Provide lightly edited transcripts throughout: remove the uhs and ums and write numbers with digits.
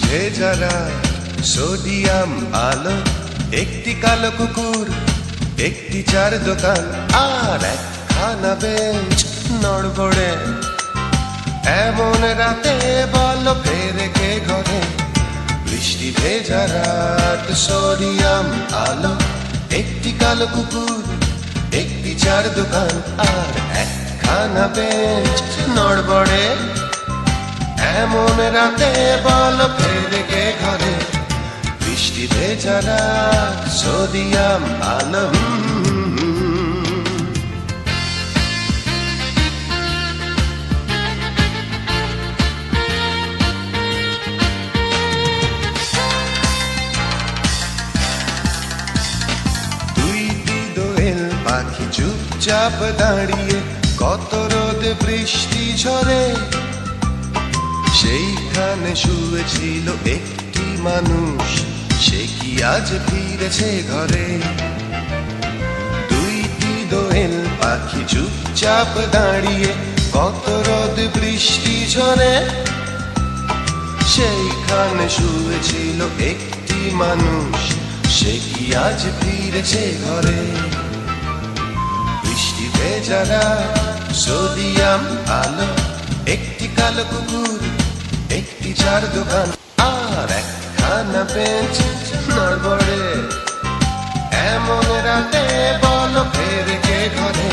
ভেজারা sodium আলো, একটি কালো কুকুর, একটি চার দোকান, আর একখানা বেঞ্চ নড়বড়ে। এমন রাতে বলো ফেরে কে ঘরে? বৃষ্টি ভেজা রাত, সোডিয়াম আলো, একটি কালো কুকুর, একটি চার দোকান, আর একখানা বেঞ্চ নড়বড়ে। এমন রাতে বলো ফেরে কে ঘরে? বৃষ্টি ভেজা রাত, সোডিয়াম আলো। দুইটি দোয়েল পাখি চুপচাপ দাঁড়িয়ে, কত রোদ বৃষ্টি ঝরে। সেইখানে শুয়েছিল একটি মানুষ, সে কি আজ ফিরেছে ঘরে? দুইটি দোয়েল পাখি চুপচাপ দাঁড়িয়ে, কত রোদ বৃষ্টি ঝরে। সেইখানে শুয়েছিল একটি মানুষ, সে কি আজ ফিরেছে ঘরে? বৃষ্টি ভেজা রাত, সোডিয়াম আলো, একটি কালো কুকুর, একটি চার দোকান, আর একখানা বেঞ্চ নড়বড়ে। এমন রাতে বলো ফেরে কে ঘরে?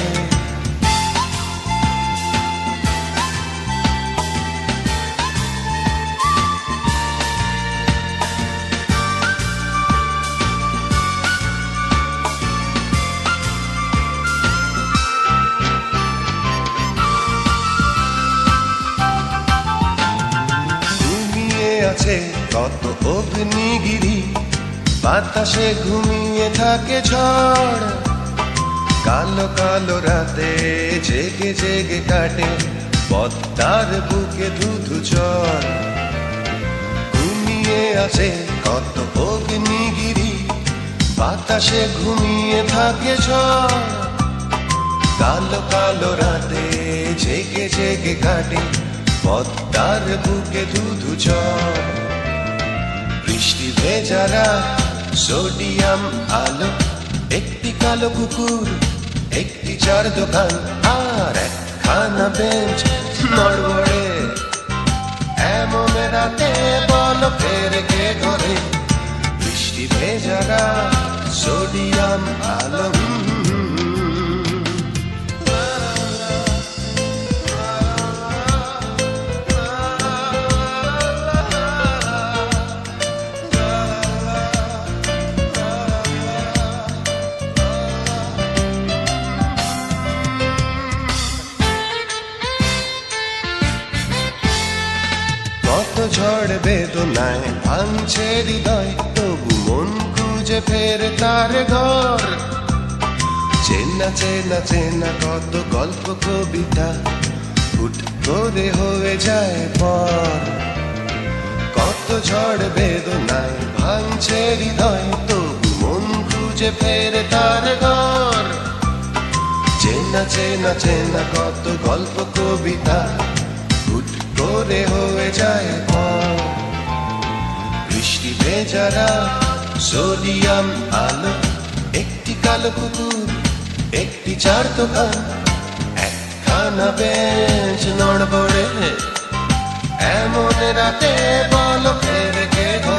আছে কত অগ্নিগিরি, বাতাসে ঘুমিয়ে থাকে ঝড়। কালো কালো রাতে জেগে জেগে কাটে পদ্মার বুকে ধুধু ঝড়। ঘুমিয়ে আছে কত অগ্নিগিরি, বাতাসে ঘুমিয়ে থাকে ঝড়। কালো কালো রাতে জেগে জেগে কাটে পদ্মার বুকে ধুধু ঝড়। বৃষ্টি ভেজা রাত, সোডিয়াম আলো, একটি কালো কুকুর, একটি চার দোকান, আর একখানা বেঞ্চ নড়বড়ে। এমন রাতে বলো ফেরে কে ঘরে? বৃষ্টি ভেজা রাত, সোডিয়াম আলো। কত ঝড় বেদনায় ভাঙছে হৃদয়, তবু মন খুঁজে ফেরে তার ঘর। চেনা চেনা চেনা কত গল্প কবিতা হুট করে হয়ে যায় পর। কত ঝড় বেদনায় ভাঙছে হৃদয়, তবু মন খুঁজে ফেরে তার ঘর। চেনা চেনা চেনা কত গল্প কবিতা হুট করে হয়ে যায় পর। বৃষ্টি ভেজা রাত, সোডিয়াম আলো, একটি কালো কুকুর, একটি চার দোকান, একখানা বেঞ্চ নড়বড়ে। এমন রাতে বলো ফেরে কে ঘরে?